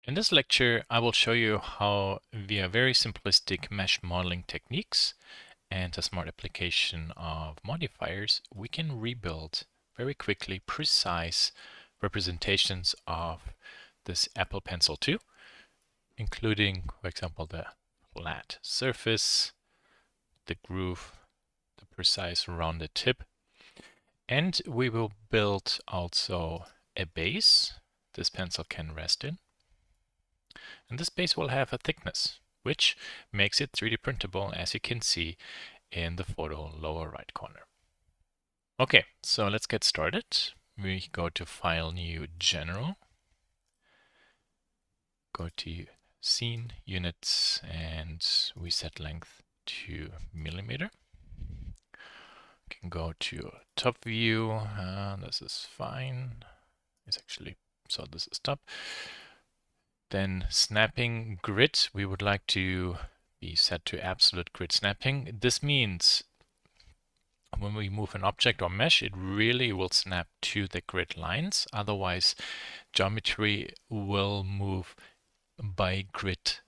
In this lecture, I will show you how via very simplistic mesh modeling techniques and a smart application of modifiers, we can rebuild very quickly precise representations of this Apple Pencil 2, including, for example, the flat surface, the groove, the precise rounded tip. And we will build also a base this pencil can rest in. And this base will have a thickness, which makes it 3D printable, as you can see in the photo lower right corner. Okay, so let's get started. We go to File, New, General. Go to Scene, Units, and we set length to millimeter. We can go to Top View. This is fine. It's actually, so this is top. Then snapping grid, we would like to be set to absolute grid snapping. This means when we move an object or mesh, it really will snap to the grid lines. Otherwise, geometry will move by grid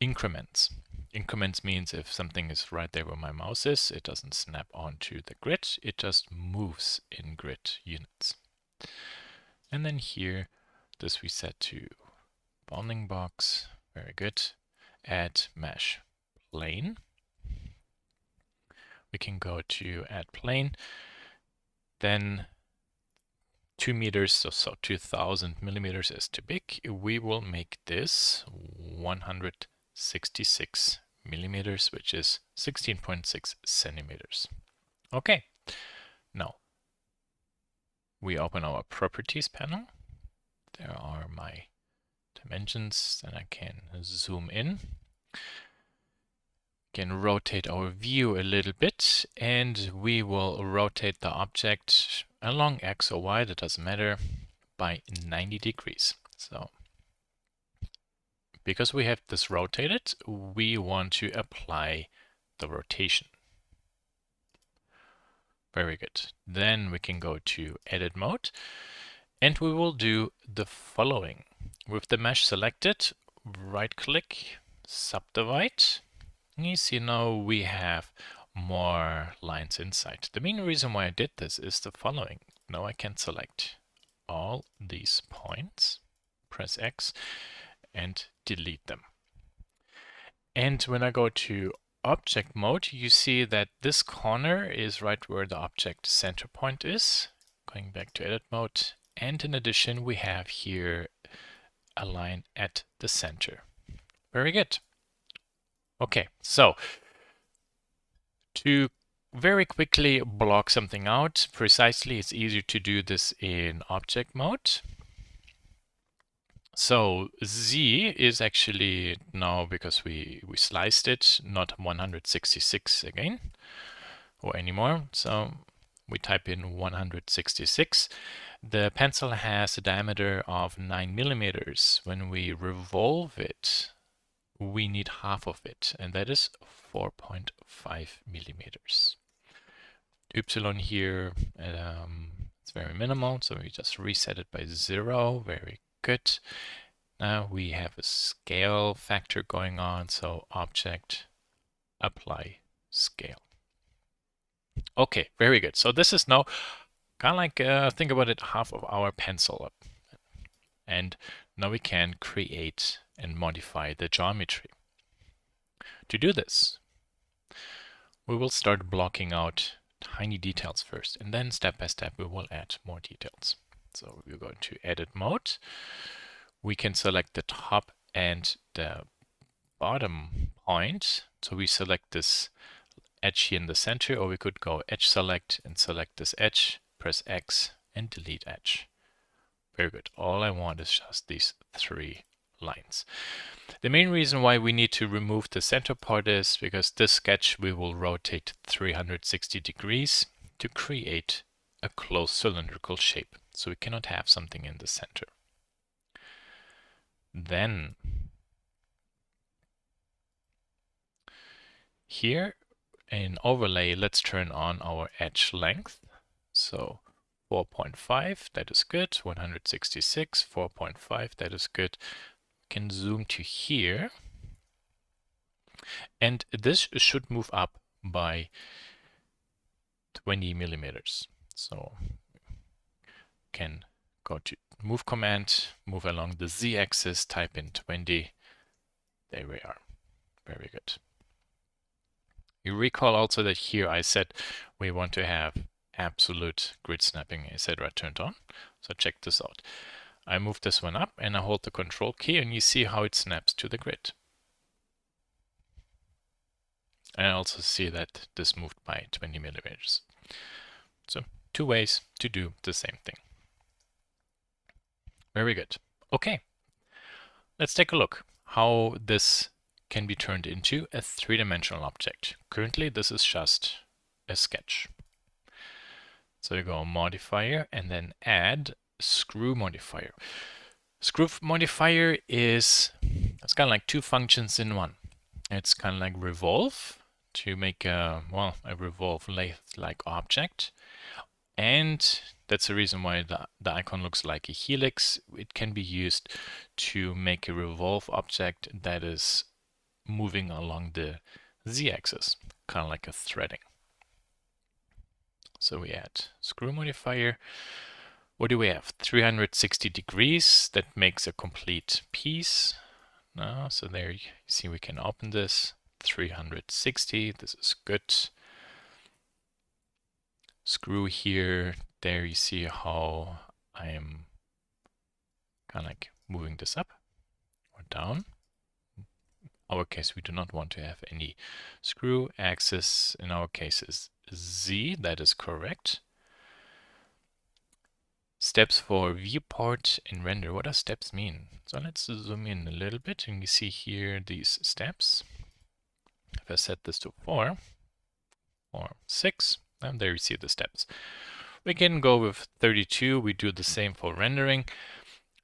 increments. Increments means if something is right there where my mouse is, it doesn't snap onto the grid, it just moves in grid units. And then here, this we set to bounding box, very good. Add mesh plane. We can go to add plane, then 2 meters, so 2000 millimeters is too big. We will make this 166 millimeters, which is 16.6 centimeters. Okay, now we open our properties panel. There are my dimensions, and I can zoom in. Can rotate our view a little bit, and we will rotate the object along X or Y, that doesn't matter, by 90 degrees. So because we have this rotated, we want to apply the rotation. Very good. Then we can go to edit mode, and we will do the following. With the mesh selected, right click, subdivide. You see now we have more lines inside. The main reason why I did this is the following. Now I can select all these points, press X, and delete them. And when I go to object mode, you see that this corner is right where the object center point is. Going back to edit mode. And in addition, we have here a line at the center. Very good. Okay, so to very quickly block something out precisely, it's easier to do this in object mode. So Z is actually now, because we sliced it, not 166 again or anymore. So we type in 166. The pencil has a diameter of 9 millimeters. When we revolve it, we need half of it, and that is 4.5 millimeters. Ypsilon here, it's very minimal, so we just reset it by 0. Very good. Now we have a scale factor going on, so object, apply scale. Okay, very good. So this is now kind of like, think about it, half of our pencil up. And now we can create and modify the geometry. To do this, we will start blocking out tiny details first, and then step by step we will add more details. So we're going to edit mode. We can select the top and the bottom point. So we select this edge here in the center, or we could go edge select and select this edge, press X and delete edge. Very good. All I want is just these 3 lines. The main reason why we need to remove the center part is because this sketch we will rotate 360 degrees to create a closed cylindrical shape. So we cannot have something in the center. Then here in overlay, let's turn on our edge length. So 4.5, that is good. 166, 4.5, that is good. can zoom to here, and this should move up by 20 millimeters. So can go to move command, move along the z-axis, type in 20. There we are. Very good. You recall also that here I said we want to have absolute grid snapping, etc. turned on. So check this out. I move this one up and I hold the control key and you see how it snaps to the grid. And I also see that this moved by 20 millimeters. So 2 ways to do the same thing. Very good. Okay, let's take a look how this can be turned into a three-dimensional object. Currently, this is just a sketch. So you go modifier and then add screw modifier. Screw modifier it's kind of like two functions in one. It's kind of like revolve to make a revolve lathe-like object. And that's the reason why the icon looks like a helix. It can be used to make a revolve object that is moving along the z-axis, kind of like a threading. So we add screw modifier. What do we have? 360 degrees. That makes a complete piece. So there you see we can open this. 360. This is good. Screw here. There you see how I am kind of like moving this up or down. In our case, we do not want to have any screw. Axis in our case is Z. That is correct. Steps for viewport and render. What does steps mean? So let's zoom in a little bit and you see here these steps. If I set this to 4 or 6, and there you see the steps. We can go with 32. We do the same for rendering.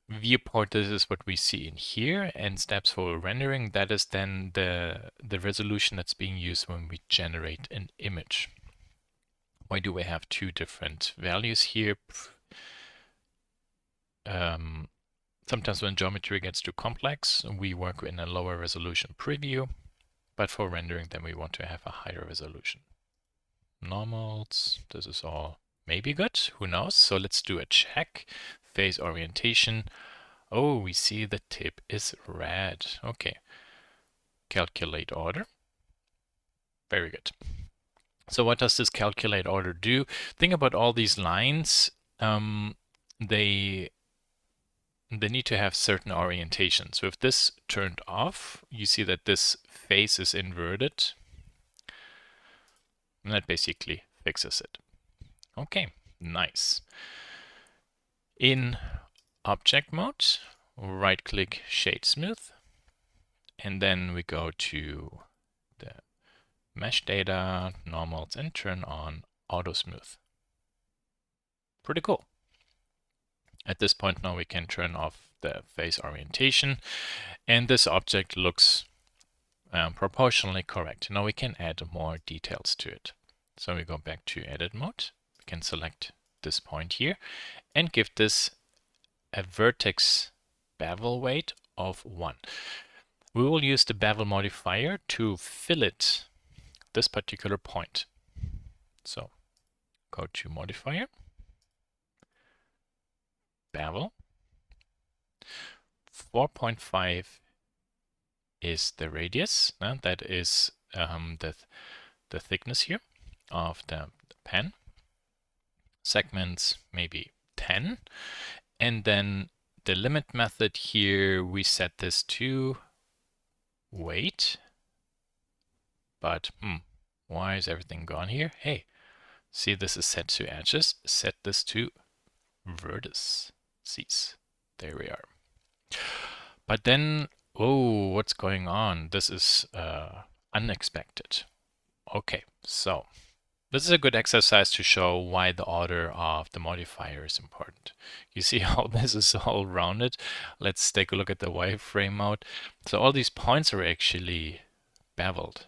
Viewport, this is what we see in here, and steps for rendering, that is then the resolution that's being used when we generate an image. Why do we have two different values here? Sometimes when geometry gets too complex, we work in a lower resolution preview, but for rendering, then we want to have a higher resolution. Normals, this is all maybe good, who knows? So let's do a check. Face orientation. Oh, we see the tip is red. Okay. Calculate order. Very good. So what does this calculate order do? Think about all these lines. They need to have certain orientations. So if this turned off, you see that this face is inverted. And that basically fixes it. Okay, nice. In object mode, right click shade smooth. And then we go to the mesh data, normals, and turn on auto smooth. Pretty cool. At this point now we can turn off the face orientation and this object looks proportionally correct. Now we can add more details to it. So we go back to edit mode. We can select this point here and give this a vertex bevel weight of 1. We will use the bevel modifier to fillet this particular point. So go to modifier, bevel, 4.5 is the radius, that is the thickness here of the pen. Segments maybe 10, and then the limit method here, we set this to weight, but why is everything gone here? Hey, see, this is set to edges, set this to vertices. There we are. But then, oh, what's going on? This is unexpected. Okay, so this is a good exercise to show why the order of the modifier is important. You see how this is all rounded? Let's take a look at the wireframe mode. So all these points are actually beveled.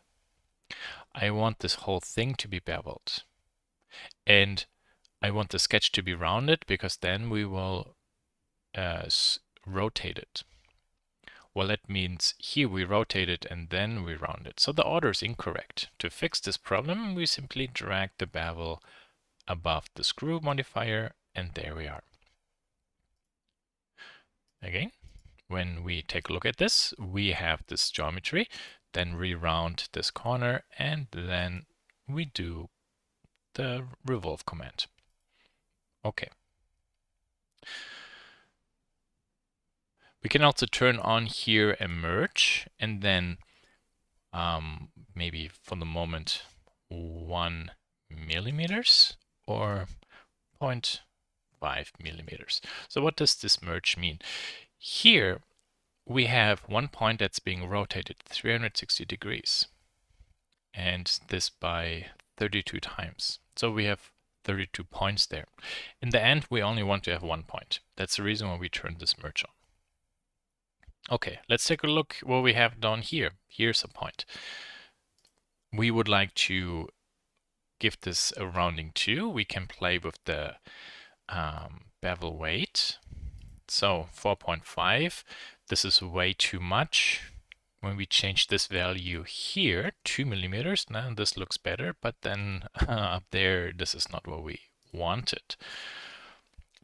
I want this whole thing to be beveled. And I want the sketch to be rounded because then we will rotate it. Well, that means here we rotate it and then we round it. So the order is incorrect. To fix this problem, we simply drag the bevel above the screw modifier, and there we are. Again, when we take a look at this, we have this geometry, then we round this corner, and then we do the revolve command. Okay. We can also turn on here a merge, and then maybe for the moment 1 millimeters or 0.5 millimeters. So what does this merge mean? Here we have one point that's being rotated 360 degrees, and this by 32 times. So we have 32 points there. In the end, we only want to have 1 point. That's the reason why we turn this merge on. Okay, let's take a look what we have down here. Here's a point. We would like to give this a rounding too. We can play with the bevel weight. So 4.5, this is way too much. When we change this value here, 2 millimeters, now this looks better, but then up there, this is not what we wanted.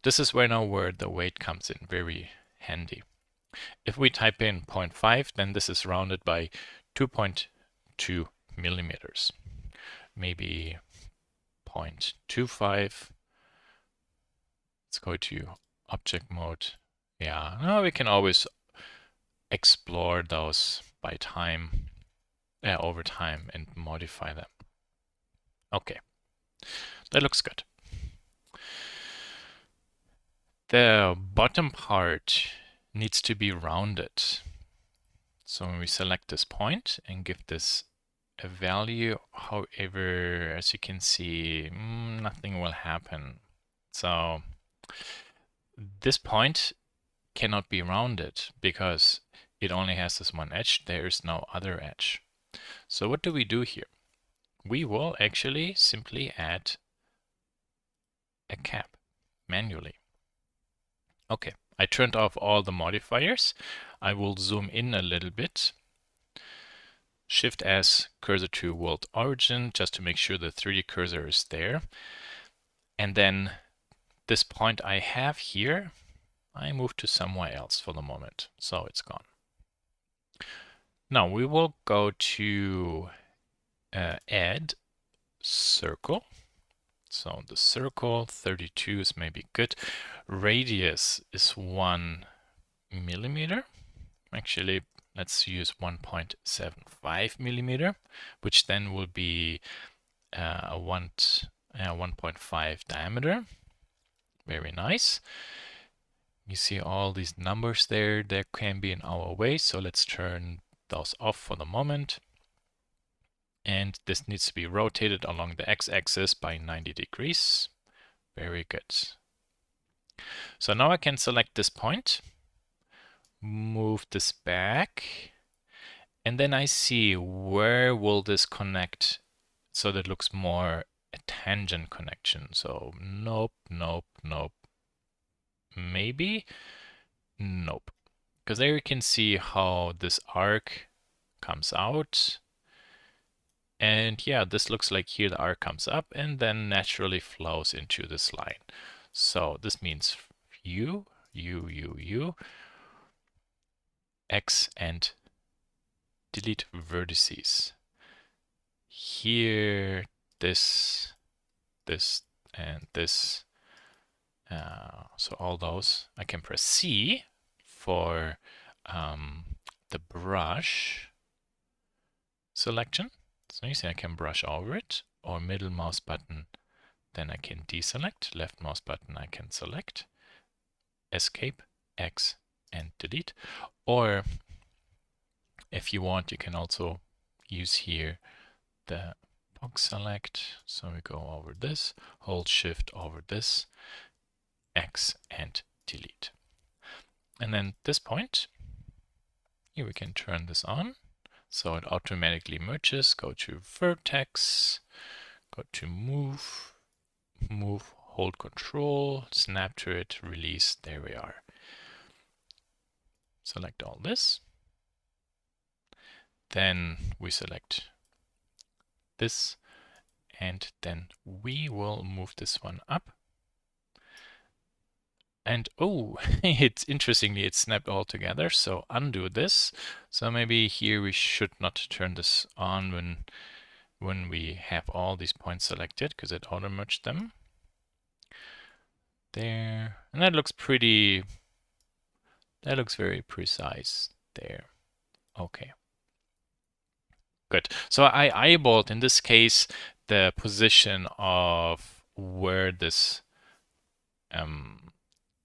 This is where the weight comes in, very handy. If we type in 0.5, then this is rounded by 2.2 millimeters. Maybe 0.25. Let's go to object mode. Yeah, no, we can always explore those by time, over time, and modify them. Okay, that looks good. The bottom part needs to be rounded. So when we select this point and give this a value, however, as you can see, nothing will happen. So this point cannot be rounded because it only has this one edge. There is no other edge. So what do we do here? We will actually simply add a cap manually. Okay, I turned off all the modifiers. I will zoom in a little bit. Shift S, cursor to world origin, just to make sure the 3D cursor is there. And then this point I have here, I move to somewhere else for the moment. So it's gone. Now we will go to add circle. So the circle 32 is maybe good. Radius is 1 millimeter. Actually, let's use 1.75 millimeter, which then will be a 1.5 diameter. Very nice. You see all these numbers there that can be in our way. So let's turn those off for the moment. And this needs to be rotated along the x-axis by 90 degrees. Very good. So now I can select this point, move this back, and then I see where will this connect so that it looks more a tangent connection. So nope, nope, nope. Maybe, nope. Because there you can see how this arc comes out. And yeah, this looks like here the arc comes up and then naturally flows into this line. So this means U, X, and delete vertices. Here, this, and this. So all those. I can press C for the brush selection. So you see I can brush over it, or middle mouse button, then I can deselect, left mouse button I can select, escape, X, and delete. Or if you want, you can also use here the box select. So we go over this, hold shift over this, X, and delete. And then this point, here we can turn this on. So it automatically merges. Go to vertex, go to move, hold control, snap to it, release. There we are. Select all this. Then we select this, and then we will move this one up. And oh, it's interestingly, it snapped all together. So undo this. So maybe here we should not turn this on when we have all these points selected, because it auto merged them. There, and that looks pretty, that looks very precise there. Okay. Good. So I eyeballed, in this case, the position of where this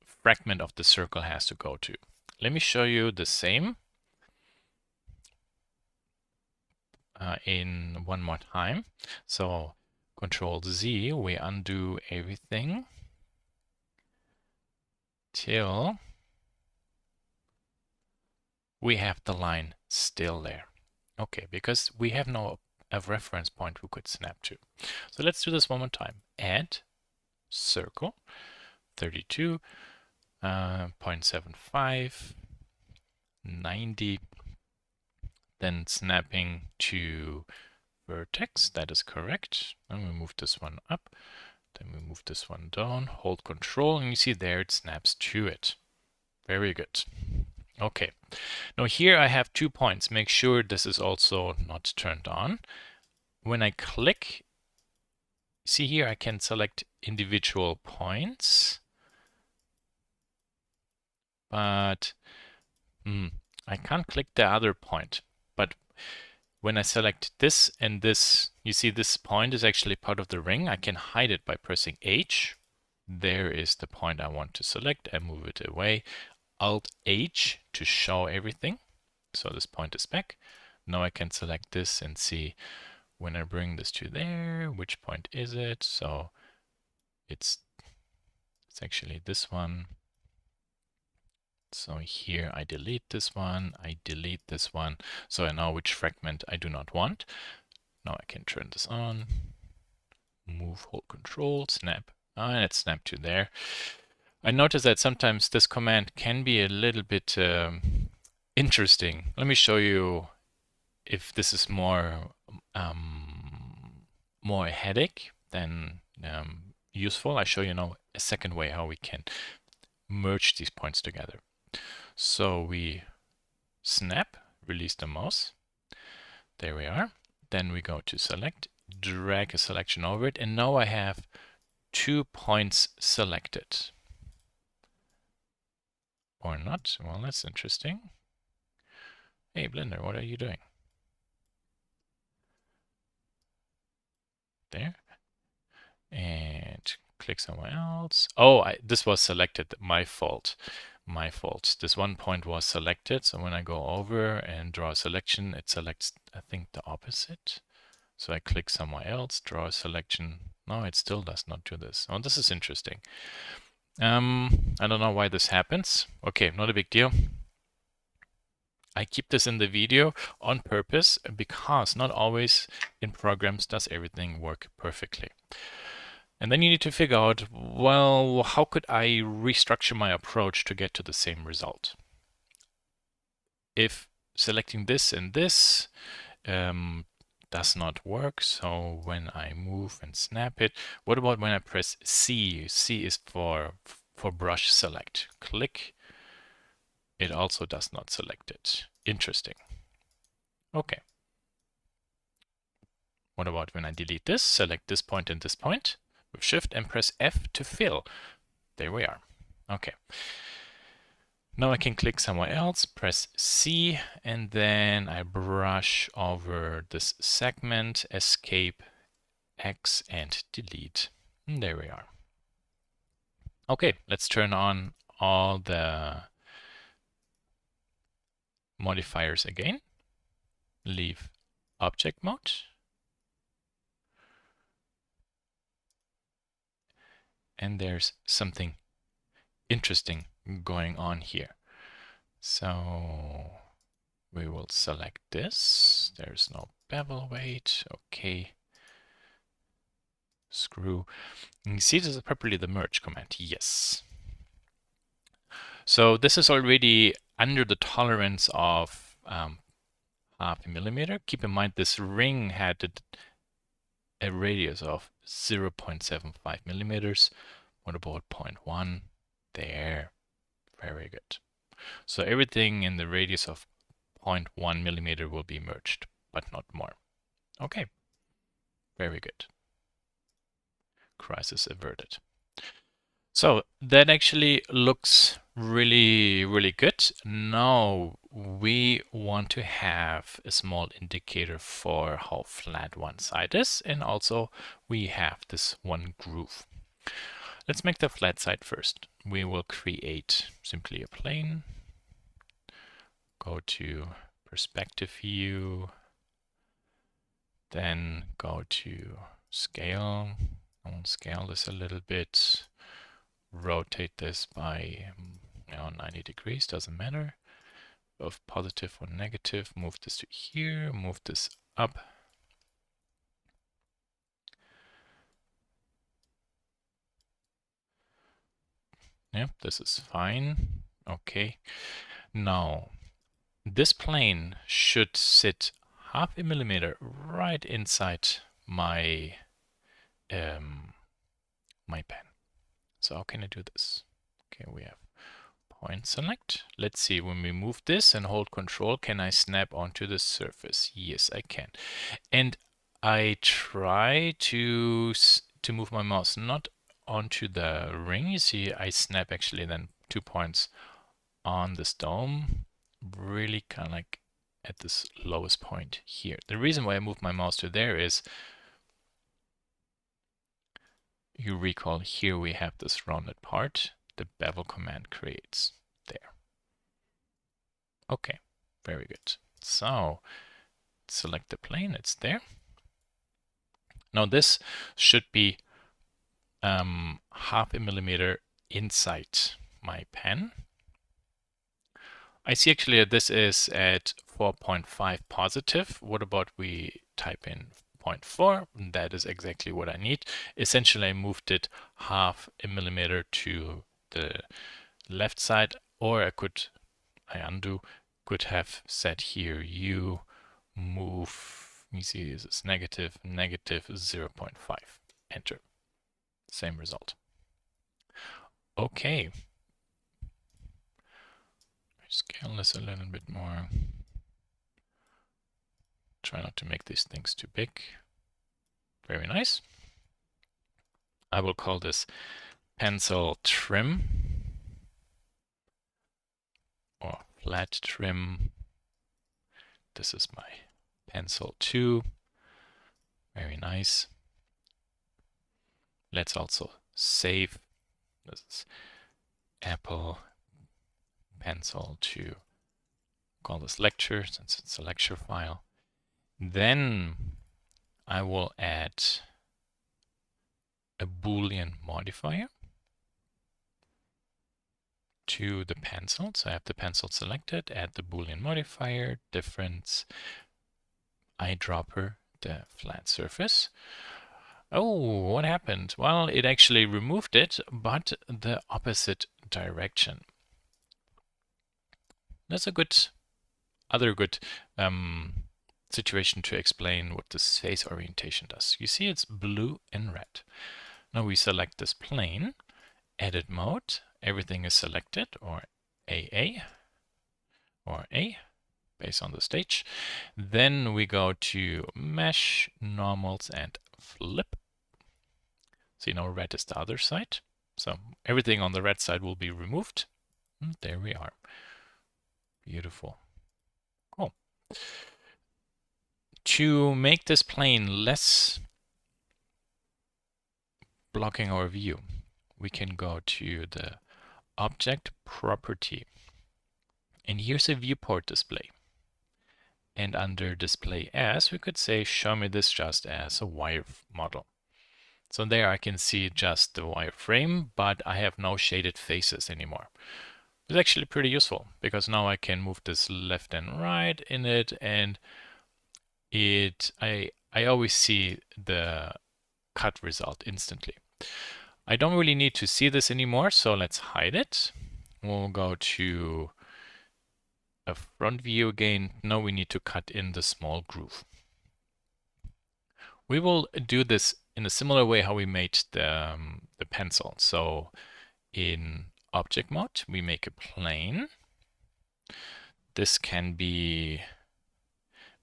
fragment of the circle has to go to. Let me show you the same in one more time. So Control Z, we undo everything till we have the line still there. Okay, because we have no reference point we could snap to. So let's do this one more time. Add circle 32, 0.75, 90, then snapping to vertex, that is correct. And we move this one up, then we move this one down, hold Control, and you see there it snaps to it. Very good. Okay, now here I have 2 points. Make sure this is also not turned on. When I click, see here I can select individual points, but I can't click the other point. But when I select this and this, you see this point is actually part of the ring. I can hide it by pressing H. There is the point I want to select. I move it away. Alt H to show everything. So this point is back. Now I can select this and see when I bring this to there, which point is it? So it's actually this one. So here I delete this one, I delete this one. So I know which fragment I do not want. Now I can turn this on, move, hold Control, snap, and it snapped to there. I notice that sometimes this command can be a little bit interesting. Let me show you if this is more more a headache than useful. I show you now a second way how we can merge these points together. So we snap, release the mouse. There we are. Then we go to select, drag a selection over it, and now I have 2 points selected. Or not. Well, that's interesting. Hey, Blender, what are you doing? There. And click somewhere else. Oh, this was selected. My fault. My fault. This one point was selected. So when I go over and draw a selection, it selects, I think, the opposite. So I click somewhere else, draw a selection. No, it still does not do this. Oh, this is interesting. I don't know why this happens. Okay, not a big deal. I keep this in the video on purpose because not always in programs does everything work perfectly. And then you need to figure out, well, how could I restructure my approach to get to the same result? If selecting this and this does not work, so when I move and snap it, what about when I press C? C is for brush select. Click. It also does not select it. Interesting. Okay. What about when I delete this? Select this point and this point with Shift and press F to fill. There we are. Okay. Now I can click somewhere else, press C, and then I brush over this segment, escape, X, and delete. And there we are. Okay, let's turn on all the modifiers again. Leave object mode. And there's something interesting going on here. So we will select this. There's no bevel weight. Okay. Screw. And you see this is properly the merge command. Yes. So this is already under the tolerance of half a millimeter. Keep in mind this ring had a radius of 0.75 millimeters. What about 0.1? There. Very good. So everything in the radius of 0.1 millimeter will be merged, but not more. Okay. Very good. Crisis averted. So that actually looks really, really good. Now we want to have a small indicator for how flat one side is, and also we have this one groove. Let's make the flat side first. We will create simply a plane. Go to perspective view, then go to scale. I'll scale this a little bit. Rotate this by 90 degrees, doesn't matter. Both positive or negative. Move this to here, move this up. Yep, this is fine. Okay. Now, this plane should sit half a millimeter right inside my my pen. So how can I do this? Okay, we have point select. Let's see, when we move this and hold control, can I snap onto the surface? Yes, I can. And I try to move my mouse not onto the ring. You see, I snap actually then 2 points on this dome, really kind of like at this lowest point here. The reason why I move my mouse to there is, you recall here we have this rounded part the bevel command creates there. Okay, very good. So select the plane, it's there. Now this should be half a millimeter inside my pen. I see actually that this is at 4.5 positive. What about we type in 0.4? That is exactly what I need. Essentially, I moved it half a millimeter to the left side, or I undo, could have said here, you move, you see this is negative 0.5. Enter. Same result. Okay. Scale this a little bit more. Try not to make these things too big. Very nice. I will call this pencil trim or flat trim. This is my pencil 2. Very nice. Let's also save. This is Apple pencil 2. Call this lecture since it's a lecture file. Then I will add a Boolean modifier to the pencil. So I have the pencil selected, add the Boolean modifier, difference, eyedropper, the flat surface. Oh, what happened? Well, it actually removed it, but the opposite direction. That's a other good situation to explain what this face orientation does. You see it's blue and red. Now we select this plane, edit mode, everything is selected, or AA, or A, based on the stage. Then we go to mesh, normals, and flip. See, now red is the other side. So everything on the red side will be removed. And there we are. Beautiful. Cool. To make this plane less blocking our view, we can go to the object property. And here's a viewport display. And under display as, we could say, show me this just as a wire model. So there I can see just the wireframe, but I have no shaded faces anymore. It's actually pretty useful because now I can move this left and right in it, and I always see the cut result instantly. I don't really need to see this anymore, so let's hide it. We'll go to a front view again. Now we need to cut in the small groove. We will do this in a similar way how we made the pencil. So in object mode, we make a plane. This can be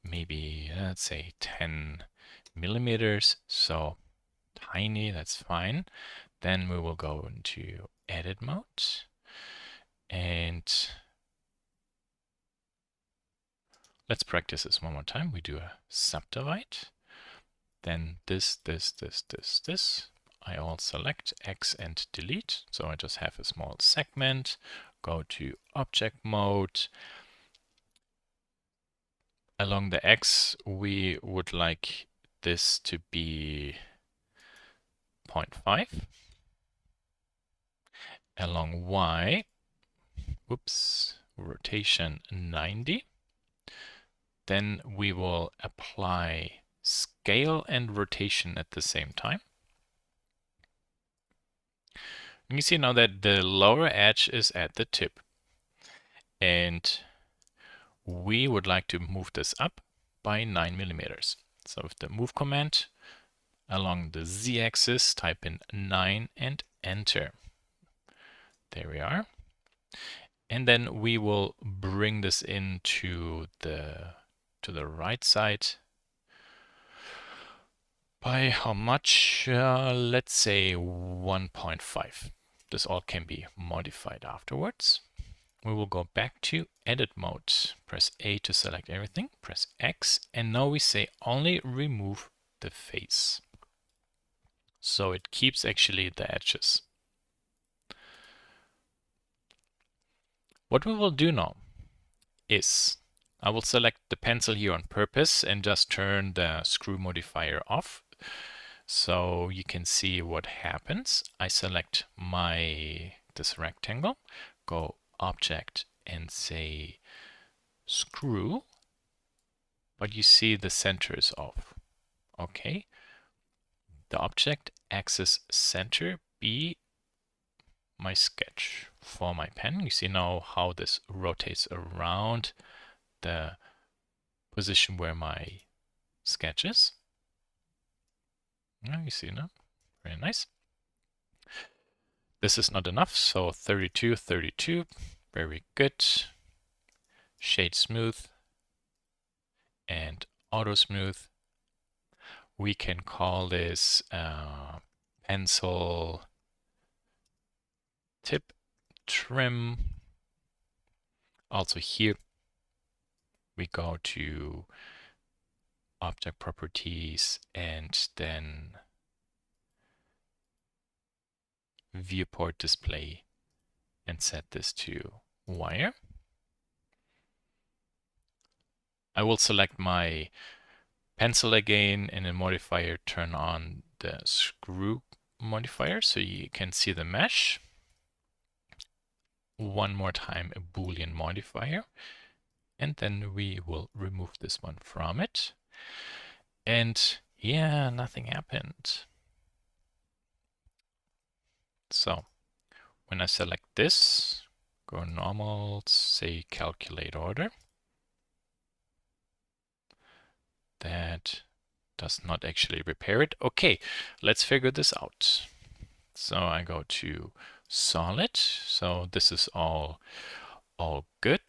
maybe, let's say 10 millimeters. So tiny, that's fine. Then we will go into edit mode and let's practice this one more time. We do a subdivide. Then this. I all select X and delete. So I just have a small segment. Go to object mode. Along the X, we would like this to be 0.5. Along Y, whoops, rotation 90. Then we will apply scale and rotation at the same time. You can see now that the lower edge is at the tip. And we would like to move this up by 9 millimeters. So with the move command, along the Z-axis, type in 9 and enter. There we are. And then we will bring this into to the right side by how much? Let's say 1.5. This all can be modified afterwards. We will go back to edit mode. Press A to select everything, press X, and now we say only remove the face. So it keeps actually the edges. What we will do now is I will select the pencil here on purpose and just turn the screw modifier off so you can see what happens. I select this rectangle, go object and say screw, but you see the center is off. Okay. The object axis center be my sketch for my pen. You see now how this rotates around the position where my sketch is. You see now, very nice. This is not enough, so 32, 32, very good. Shade smooth and auto smooth. We can call this pencil tip trim. Also here we go to object properties and then viewport display and set this to wire. I will select my pencil again and in modifier turn on the screw modifier so you can see the mesh. One more time a Boolean modifier and then we will remove this one from it. And yeah, nothing happened. So when I select this, go normal, say calculate order. That does not actually repair it. Okay, let's figure this out. So I go to solid. So this is all good.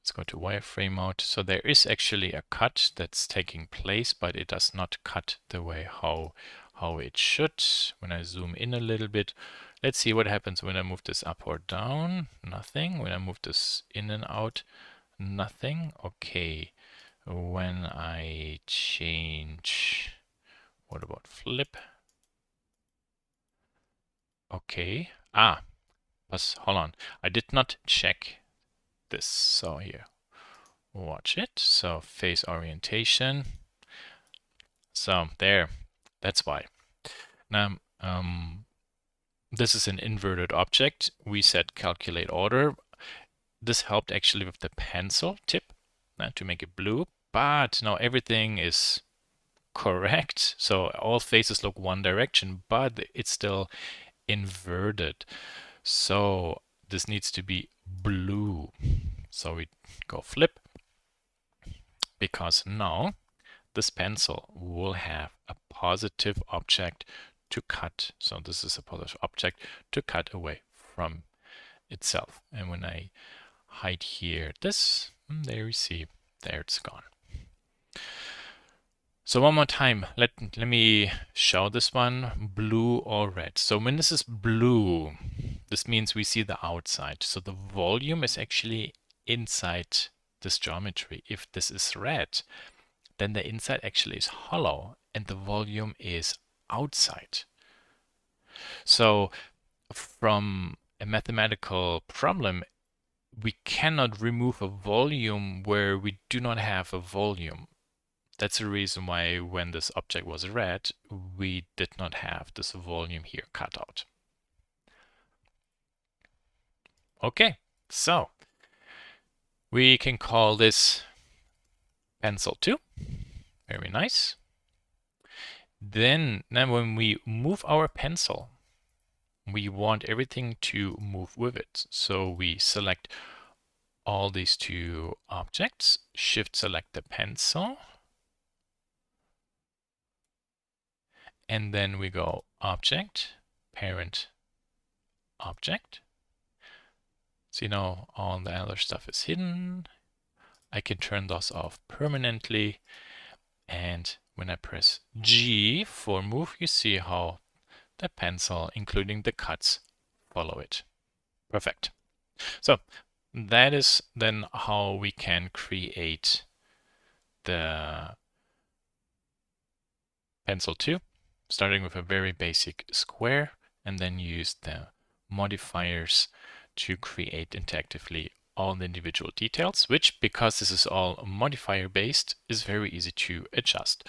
Let's go to wireframe mode. So there is actually a cut that's taking place, but it does not cut the way how it should. When I zoom in a little bit, let's see what happens when I move this up or down. Nothing. When I move this in and out, nothing. Okay. When I change, what about flip? Okay. But hold on. I did not check this. So here, watch it. So face orientation. So there, that's why. Now, this is an inverted object. We said calculate order. This helped actually with the pencil tip to make it blue, but now everything is correct. So all faces look one direction, but it's still inverted. So this needs to be blue. So we go flip, because now this pencil will have a positive object to cut. So this is a positive object to cut away from itself. And when I hide here this, there you see, there it's gone. So one more time, let me show this one, blue or red. So when this is blue, this means we see the outside. So the volume is actually inside this geometry. If this is red, then the inside actually is hollow and the volume is outside. So from a mathematical problem, we cannot remove a volume where we do not have a volume. That's the reason why when this object was red, we did not have this volume here cut out. Okay, so we can call this pencil 2. Very nice. Then when we move our pencil, we want everything to move with it. So we select all these two objects, shift select the pencil, and then we go object, parent, object. So now all the other stuff is hidden. I can turn those off permanently. And when I press G for move, you see how the pencil, including the cuts, follow it. Perfect. So that is then how we can create the pencil 2, starting with a very basic square, and then use the modifiers to create interactively all the individual details, which, because this is all modifier based, is very easy to adjust.